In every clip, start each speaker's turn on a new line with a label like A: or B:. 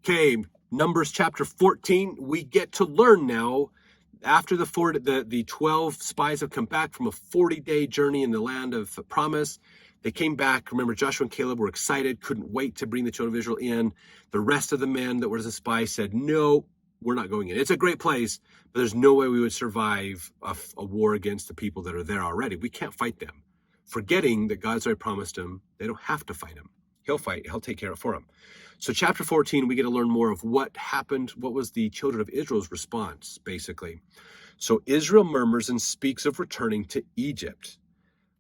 A: Okay, Numbers chapter 14, we get to learn now, after the 12 spies have come back from a 40-day journey in the land of promise. They came back. Remember, Joshua and Caleb were excited, couldn't wait to bring the children of Israel in. The rest of the men that were the spies said, no, we're not going in. It's a great place, but there's no way we would survive a war against the people that are there already. We can't fight them. Forgetting that God's already promised them, they don't have to fight him. He'll fight. He'll take care of it for them. So chapter 14, we get to learn more of what happened, what was the children of Israel's response, basically. So Israel murmurs and speaks of returning to Egypt,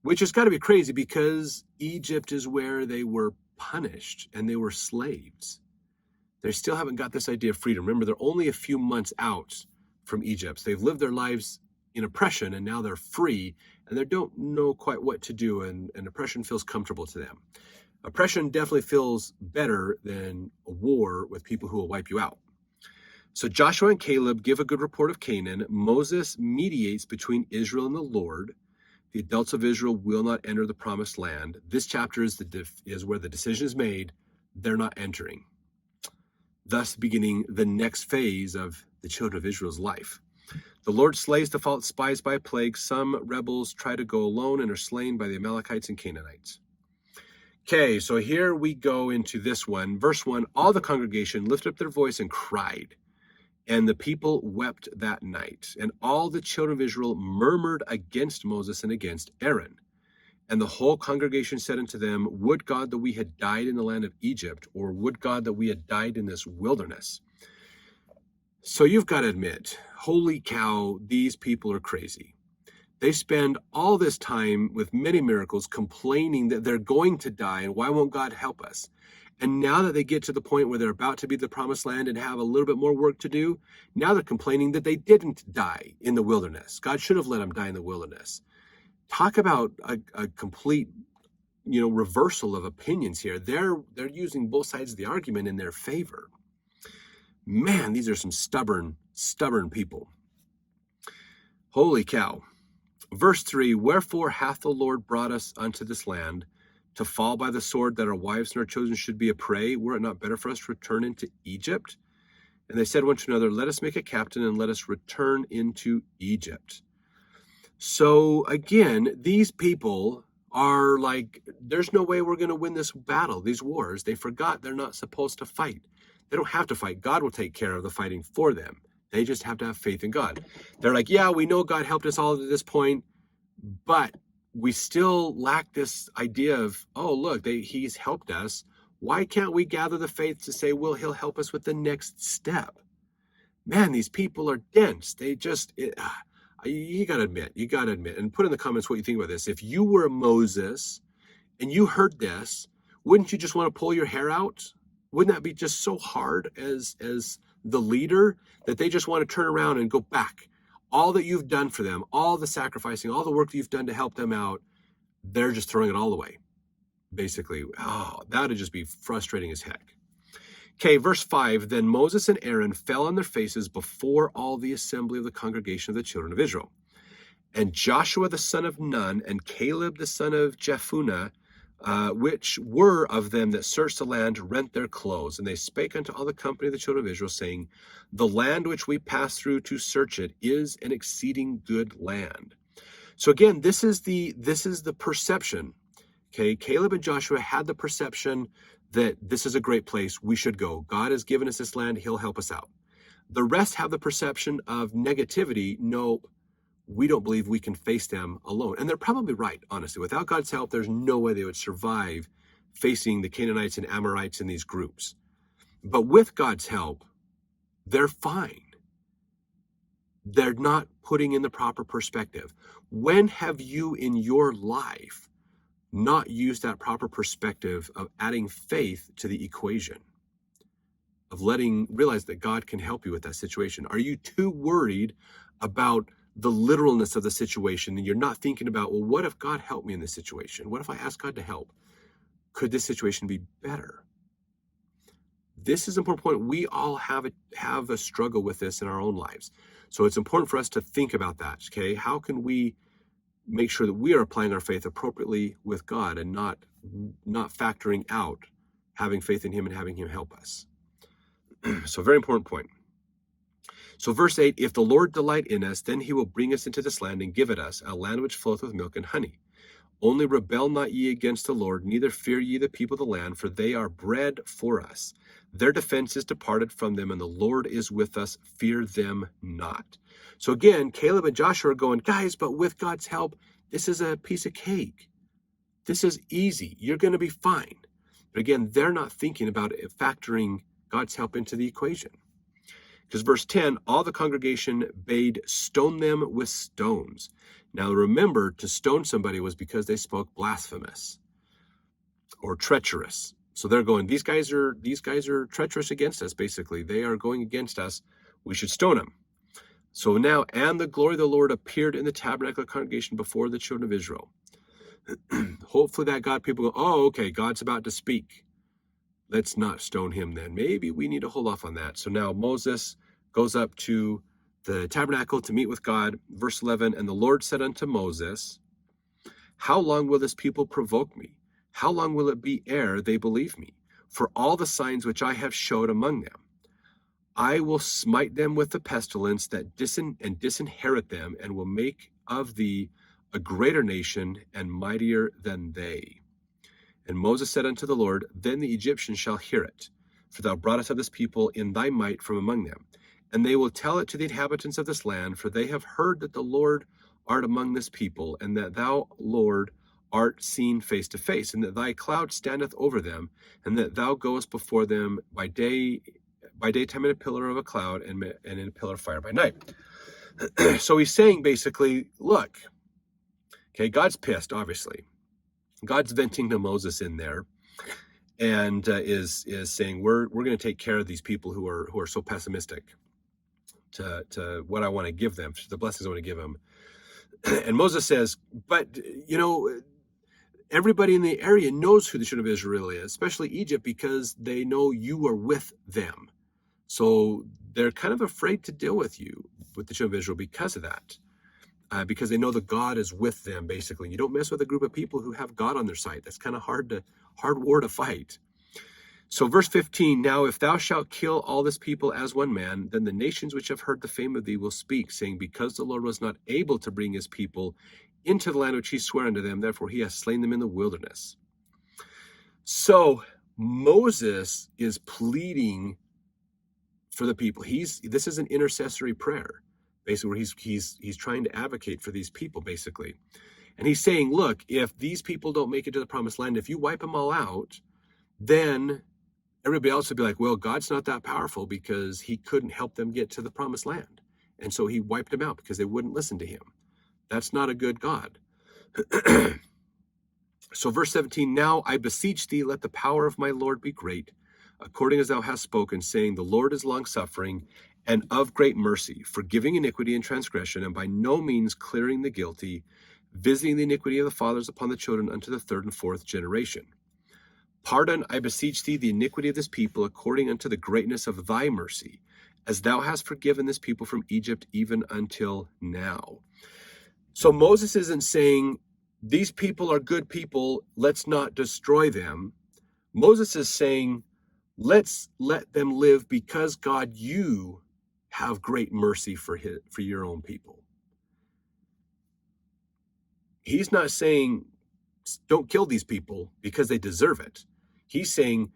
A: which has got to be crazy because Egypt is where they were punished and they were slaves. They still haven't got this idea of freedom. Remember, they're only a few months out from Egypt. So they've lived their lives in oppression and now they're free and they don't know quite what to do, and oppression feels comfortable to them. Oppression definitely feels better than a war with people who will wipe you out. So Joshua and Caleb give a good report of Canaan. Moses mediates between Israel and the Lord. The adults of Israel will not enter the promised land. This chapter is where the decision is made. They're not entering, thus beginning the next phase of the children of Israel's life. The Lord slays the false spies by a plague. Some rebels try to go alone and are slain by the Amalekites and Canaanites. Okay, so here we go into this one. Verse 1, all the congregation lifted up their voice and cried, and the people wept that night. And all the children of Israel murmured against Moses and against Aaron. And the whole congregation said unto them, would God that we had died in the land of Egypt, or would God that we had died in this wilderness? So you've got to admit, holy cow, these people are crazy. They spend all this time with many miracles complaining that they're going to die and why won't God help us? And now that they get to the point where they're about to be the promised land and have a little bit more work to do, now they're complaining that they didn't die in the wilderness. God should have let them die in the wilderness. Talk about a complete, reversal of opinions here. They're using both sides of the argument in their favor. Man, these are some stubborn people. Holy cow. Verse 3, wherefore hath the Lord brought us unto this land, to fall by the sword, that our wives and our children should be a prey? Were it not better for us to return into Egypt? And they said one to another, let us make a captain, and let us return into Egypt. So again, these people are like, there's no way we're going to win this battle, these wars. They forgot they're not supposed to fight. They don't have to fight. God will take care of the fighting for them. They just have to have faith in God. They're like, yeah, we know God helped us all to this point, but we still lack this idea of, oh, look, he's helped us. Why can't we gather the faith to say, well, he'll help us with the next step? Man, these people are dense. You got to admit, and put in the comments what you think about this. If you were Moses and you heard this, wouldn't you just want to pull your hair out? Wouldn't that be just so hard as the leader, that they just want to turn around and go back? All that you've done for them, all the sacrificing, all the work that you've done to help them out, they're just throwing it all away, basically. Oh, that would just be frustrating as heck. Okay, verse 5, then Moses and Aaron fell on their faces before all the assembly of the congregation of the children of Israel. And Joshua the son of Nun and Caleb the son of Jephunneh, which were of them that searched the land, rent their clothes. And they spake unto all the company of the children of Israel, saying, the land which we passed through to search it is an exceeding good land. So again, this is the perception. Okay, Caleb and Joshua had the perception that this is a great place, we should go. God has given us this land, he'll help us out. The rest have the perception of negativity. No, we don't believe we can face them alone. And they're probably right, honestly. Without God's help, there's no way they would survive facing the Canaanites and Amorites in these groups. But with God's help, they're fine. They're not putting in the proper perspective. When have you in your life not used that proper perspective of adding faith to the equation, of realize that God can help you with that situation? Are you too worried about the literalness of the situation, and you're not thinking about, well, what if God helped me in this situation? What if I ask God to help? Could this situation be better? This is an important point. We all have a struggle with this in our own lives. So it's important for us to think about that, okay? How can we make sure that we are applying our faith appropriately with God and not factoring out having faith in him and having him help us? So very important point. So verse 8, if the Lord delight in us, then he will bring us into this land and give it us, a land which floweth with milk and honey. Only rebel not ye against the Lord, neither fear ye the people of the land, for they are bread for us. Their defense is departed from them, and the Lord is with us. Fear them not. So again, Caleb and Joshua are going, guys, but with God's help, this is a piece of cake. This is easy. You're going to be fine. But again, they're not thinking about it, factoring God's help into the equation. Because verse 10, all the congregation bade stone them with stones. Now remember, to stone somebody was because they spoke blasphemous or treacherous. So they're going, these guys are treacherous against us, basically. They are going against us. We should stone them. So now, and the glory of the Lord appeared in the tabernacle of the congregation before the children of Israel. Hopefully that got people go, oh, okay, God's about to speak. Let's not stone him then. Maybe we need to hold off on that. So now Moses goes up to the tabernacle to meet with God. Verse 11, and the Lord said unto Moses, how long will this people provoke me? How long will it be ere they believe me? For all the signs which I have showed among them, I will smite them with the pestilence that disinherit them, and will make of thee a greater nation and mightier than they. And Moses said unto the Lord, then the Egyptians shall hear it, for thou broughtest up this people in thy might from among them. And they will tell it to the inhabitants of this land, for they have heard that the Lord art among this people, and that thou, Lord, art seen face to face, and that thy cloud standeth over them, and that thou goest before them by daytime in a pillar of a cloud, and in a pillar of fire by night. So he's saying basically, look, okay, God's pissed, obviously. God's venting to Moses in there, and is saying, we're going to take care of these people who are so pessimistic to what I want to give them, to the blessings I want to give them. And Moses says, but everybody in the area knows who the children of Israel is, especially Egypt, because they know you are with them. So they're kind of afraid to deal with you, with the children of Israel, because of that. Because they know that God is with them, basically. You don't mess with a group of people who have God on their side. That's kind of hard war to fight. So verse 15, now if thou shalt kill all this people as one man, then the nations which have heard the fame of thee will speak, saying, because the Lord was not able to bring his people into the land which he sware unto them, therefore he has slain them in the wilderness. So Moses is pleading for the people. This is an intercessory prayer, basically, where he's trying to advocate for these people, basically. And he's saying, look, if these people don't make it to the promised land, if you wipe them all out, then everybody else would be like, well, God's not that powerful because he couldn't help them get to the promised land. And so he wiped them out because they wouldn't listen to him. That's not a good God. So verse 17, now I beseech thee, let the power of my Lord be great, according as thou hast spoken, saying, the Lord is long-suffering and of great mercy, forgiving iniquity and transgression, and by no means clearing the guilty, visiting the iniquity of the fathers upon the children unto the third and fourth generation. Pardon, I beseech thee, the iniquity of this people, according unto the greatness of thy mercy, as thou hast forgiven this people from Egypt even until now. So Moses isn't saying, these people are good people, let's not destroy them. Moses is saying, let's let them live because, God, you have great mercy for your own people. He's not saying, don't kill these people because they deserve it. He's saying,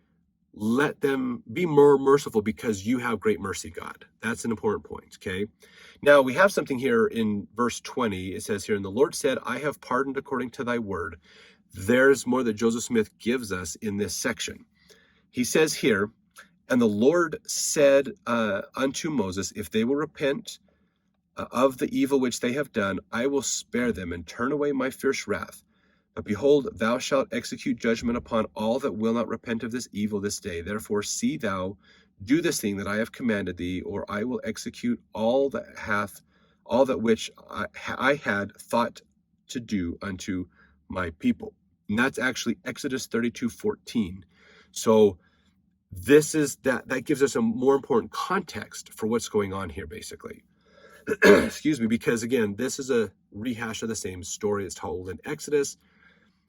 A: let them be more merciful because you have great mercy, God. That's an important point, okay? Now, we have something here in verse 20. It says here, and the Lord said, I have pardoned according to thy word. There's more that Joseph Smith gives us in this section. He says here, and the Lord said unto Moses, if they will repent of the evil which they have done, I will spare them and turn away my fierce wrath. But behold, thou shalt execute judgment upon all that will not repent of this evil this day. Therefore see thou do this thing that I have commanded thee, or I will execute all that which I had thought to do unto my people. And that's actually Exodus 32:14. So this is that gives us a more important context for what's going on here, basically. Excuse me, because again, this is a rehash of the same story that's told in Exodus.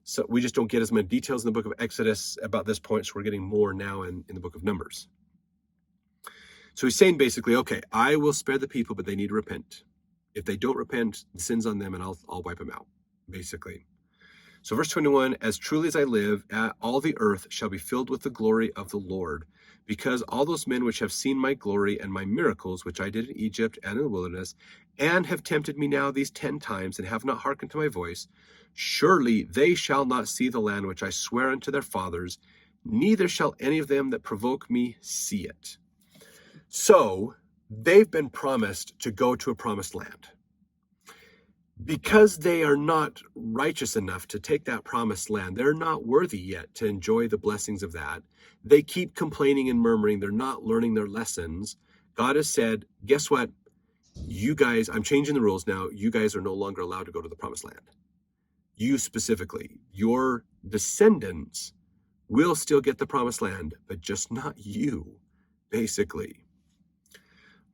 A: So we just don't get as many details in the book of Exodus about this point, so we're getting more now in the book of Numbers. So he's saying basically, okay, I will spare the people, but they need to repent. If they don't repent, the sin's on them, and I'll wipe them out, basically. So verse 21, as truly as I live, all the earth shall be filled with the glory of the Lord, because all those men which have seen my glory and my miracles, which I did in Egypt and in the wilderness, and have tempted me now these 10 times, and have not hearkened to my voice, surely they shall not see the land which I swear unto their fathers, neither shall any of them that provoke me see it. So they've been promised to go to a promised land. Because they are not righteous enough to take that promised land, they're not worthy yet to enjoy the blessings of that. They keep complaining and murmuring. They're not learning their lessons. God has said, guess what? You guys, I'm changing the rules now. You guys are no longer allowed to go to the promised land. You specifically, your descendants will still get the promised land, but just not you, basically.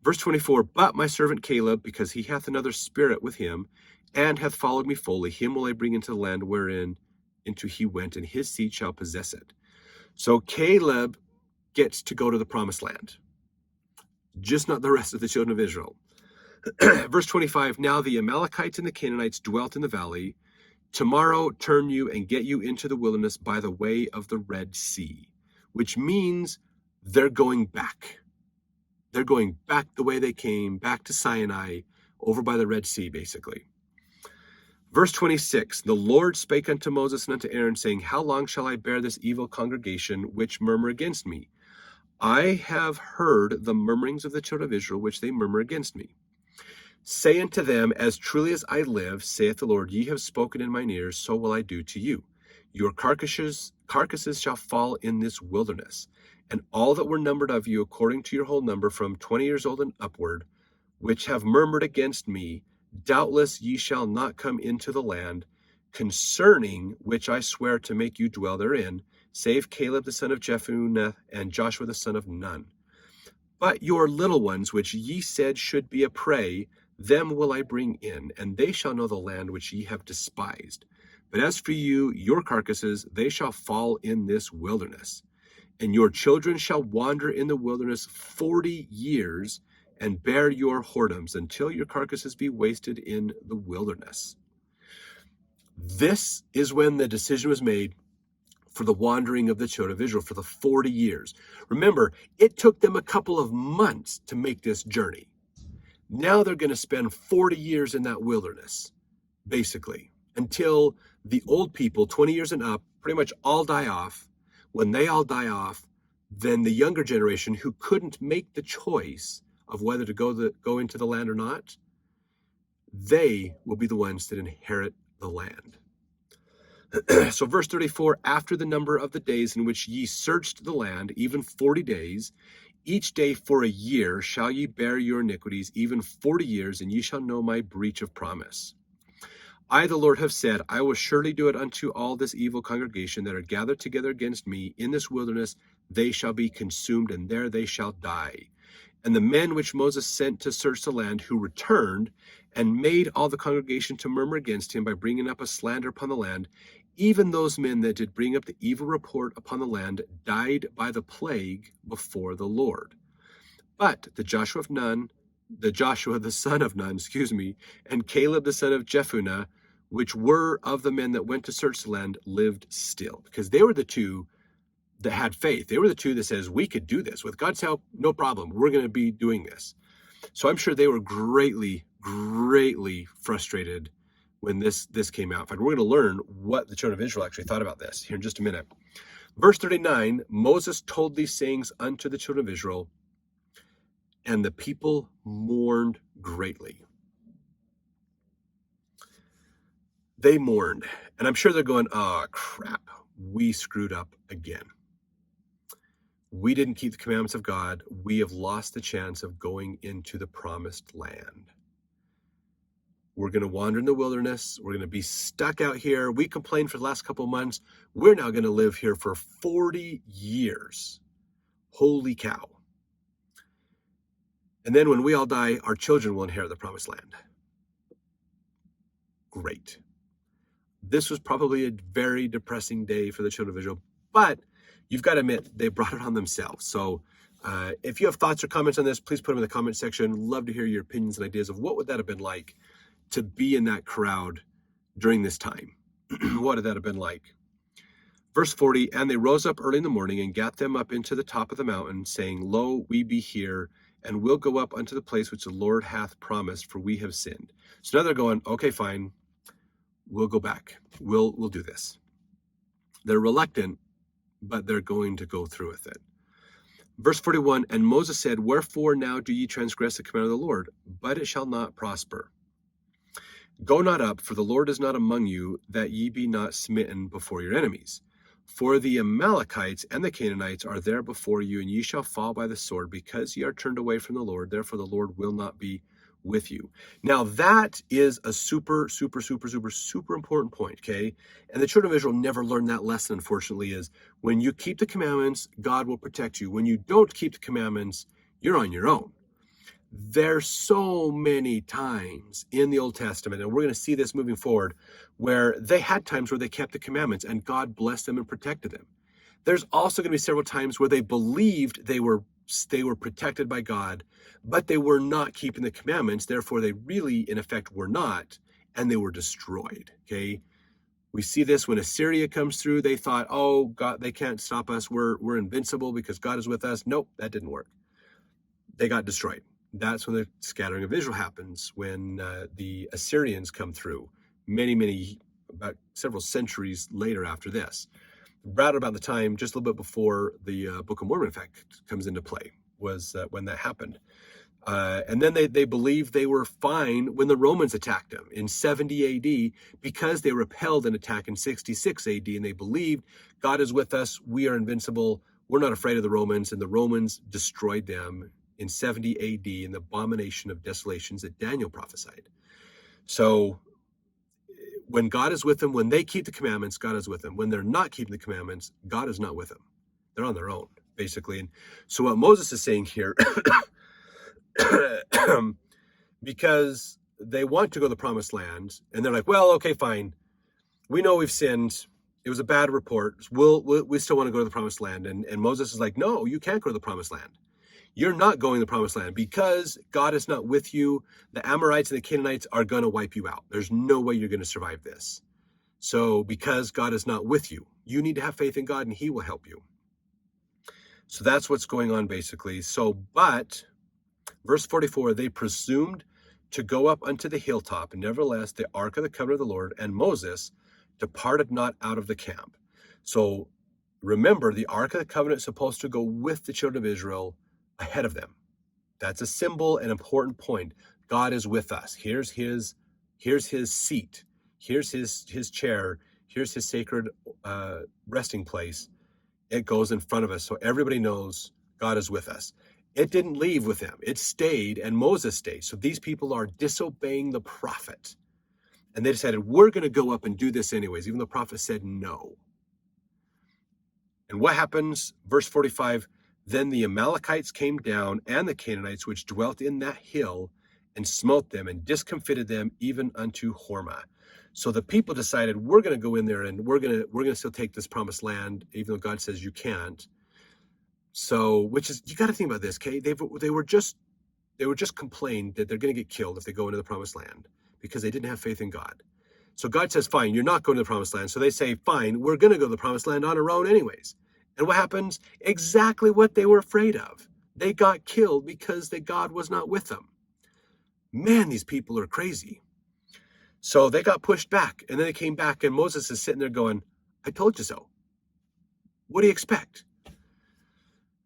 A: Verse 24, but my servant Caleb, because he hath another spirit with him, and hath followed me fully, him will I bring into the land wherein into he went, and his seed shall possess it. So Caleb gets to go to the promised land, just not the rest of the children of Israel. Verse 25, now the Amalekites and the Canaanites dwelt in the valley. Tomorrow turn you and get you into the wilderness by the way of the Red Sea, which means they're going back. They're going back the way they came, back to Sinai, over by the Red Sea, basically. Verse 26, the Lord spake unto Moses and unto Aaron, saying, how long shall I bear this evil congregation which murmur against me? I have heard the murmurings of the children of Israel, which they murmur against me. Say unto them, as truly as I live, saith the Lord, ye have spoken in mine ears, so will I do to you. Your carcasses shall fall in this wilderness, and all that were numbered of you according to your whole number from 20 years old and upward, which have murmured against me, doubtless ye shall not come into the land, concerning which I swear to make you dwell therein, save Caleb the son of Jephunneh and Joshua the son of Nun. But your little ones, which ye said should be a prey, them will I bring in, and they shall know the land which ye have despised. But as for you, your carcasses, they shall fall in this wilderness. And your children shall wander in the wilderness 40 years, and bear your whoredoms, until your carcasses be wasted in the wilderness. This is when the decision was made for the wandering of the children of Israel for the 40 years. Remember, it took them a couple of months to make this journey. Now they're going to spend 40 years in that wilderness, basically, until the old people, 20 years and up, pretty much all die off. When they all die off, then the younger generation who couldn't make the choice of whether to go into the land or not, they will be the ones that inherit the land. So verse 34, after the number of the days in which ye searched the land, even 40 days, each day for a year shall ye bear your iniquities, even 40 years, and ye shall know my breach of promise. I, the Lord, have said, I will surely do it unto all this evil congregation that are gathered together against me in this wilderness. They shall be consumed, and there they shall die. And the men which Moses sent to search the land, who returned and made all the congregation to murmur against him by bringing up a slander upon the land, even those men that did bring up the evil report upon the land died by the plague before the Lord. But the Joshua the son of Nun, and Caleb the son of Jephunneh, which were of the men that went to search the land, lived still. Because they were the two that had faith. They were the two that says, we could do this. With God's help, no problem. We're going to be doing this. So I'm sure they were greatly, greatly frustrated when this came out. In fact, we're going to learn what the children of Israel actually thought about this here in just a minute. Verse 39, Moses told these sayings unto the children of Israel, and the people mourned greatly. They mourned. And I'm sure they're going, oh, crap, we screwed up again. We didn't keep the commandments of God. We have lost the chance of going into the promised land. We're going to wander in the wilderness. We're going to be stuck out here. We complained for the last couple of months. We're now going to live here for 40 years. Holy cow. And then when we all die, our children will inherit the promised land. Great. This was probably a very depressing day for the children of Israel, but you've got to admit they brought it on themselves. So If you have thoughts or comments on this, please put them in the comment section. Love to hear your opinions and ideas of what would that have been like to be in that crowd during this time. What would that have been like? Verse 40, and they rose up early in the morning and gat them up into the top of the mountain, saying, Lo, we be here, and we'll go up unto the place which the Lord hath promised, for we have sinned. So now they're going, okay, fine, we'll go back. We'll do this. They're reluctant, but they're going to go through with it. Verse 41, and Moses said, Wherefore now do ye transgress the command of the Lord? But it shall not prosper. Go not up, for the Lord is not among you, that ye be not smitten before your enemies. For the Amalekites and the Canaanites are there before you, and ye shall fall by the sword, because ye are turned away from the Lord. Therefore the Lord will not be with you. Now that is a super important point, okay? And the children of Israel never learned that lesson, unfortunately, is when you keep the commandments, God will protect you. When you don't keep the commandments, you're on your own. There's so many times in the Old Testament, and we're going to see this moving forward, where they had times where they kept the commandments and God blessed them and protected them. There's also going to be several times where they believed they were protected by God, but they were not keeping the commandments. Therefore, they really, in effect, were not, and they were destroyed. Okay, we see this when Assyria comes through. They thought, oh, God, they can't stop us. We're invincible because God is with us. Nope, that didn't work. They got destroyed. That's when the scattering of Israel happens, when the Assyrians come through, about several centuries later after this. Right about the time, just a little bit before the Book of Mormon, in fact, comes into play, was when that happened. And then they believed they were fine when the Romans attacked them in 70 AD, because they repelled an attack in 66 AD, and they believed God is with us, we are invincible, we're not afraid of the Romans, and the Romans destroyed them in 70 AD in the abomination of desolations that Daniel prophesied. So when God is with them, when they keep the commandments, God is with them. When they're not keeping the commandments, God is not with them. They're on their own, basically. And so what Moses is saying here, because they want to go to the promised land, and they're like, well, okay, fine. We know we've sinned. It was a bad report. We still want to go to the promised land. And Moses is like, no, you can't go to the promised land. You're not going to the promised land because God is not with you. The Amorites and the Canaanites are going to wipe you out. There's no way you're going to survive this. So because God is not with you, you need to have faith in God and he will help you. So that's what's going on basically. So, but verse 44, they presumed to go up unto the hilltop, and nevertheless the ark of the covenant of the Lord and Moses departed not out of the camp. So remember, the ark of the covenant is supposed to go with the children of Israel ahead of them. That's a symbol, an important point. God is with us. Here's his seat. Here's his chair. Here's his sacred resting place. It goes in front of us, so everybody knows God is with us. It didn't leave with them. It stayed, and Moses stayed. So these people are disobeying the prophet. And they decided, we're going to go up and do this anyways, even though the prophet said no. And what happens? Verse 45, then the Amalekites came down, and the Canaanites which dwelt in that hill, and smote them, and discomfited them even unto Hormah. So the people decided, we're going to go in there, and we're going to still take this promised land, even though God says you can't. So, which is, you got to think about this, okay? They were just complained that they're going to get killed if they go into the promised land because they didn't have faith in God. So God says, fine, you're not going to the promised land. So they say, fine, we're going to go to the promised land on our own anyways. And what happens? Exactly what they were afraid of. They got killed because God was not with them. Man, these people are crazy. So they got pushed back, and then they came back, and Moses is sitting there going, I told you so. What do you expect?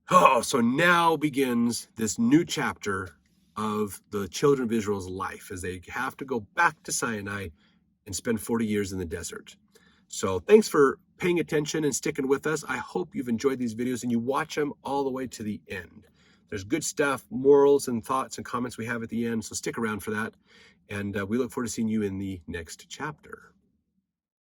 A: Oh, so now begins this new chapter of the children of Israel's life as they have to go back to Sinai and spend 40 years in the desert. So thanks for paying attention and sticking with us. I hope you've enjoyed these videos and you watch them all the way to the end. There's good stuff, morals and thoughts and comments we have at the end, so stick around for that. And we look forward to seeing you in the next chapter.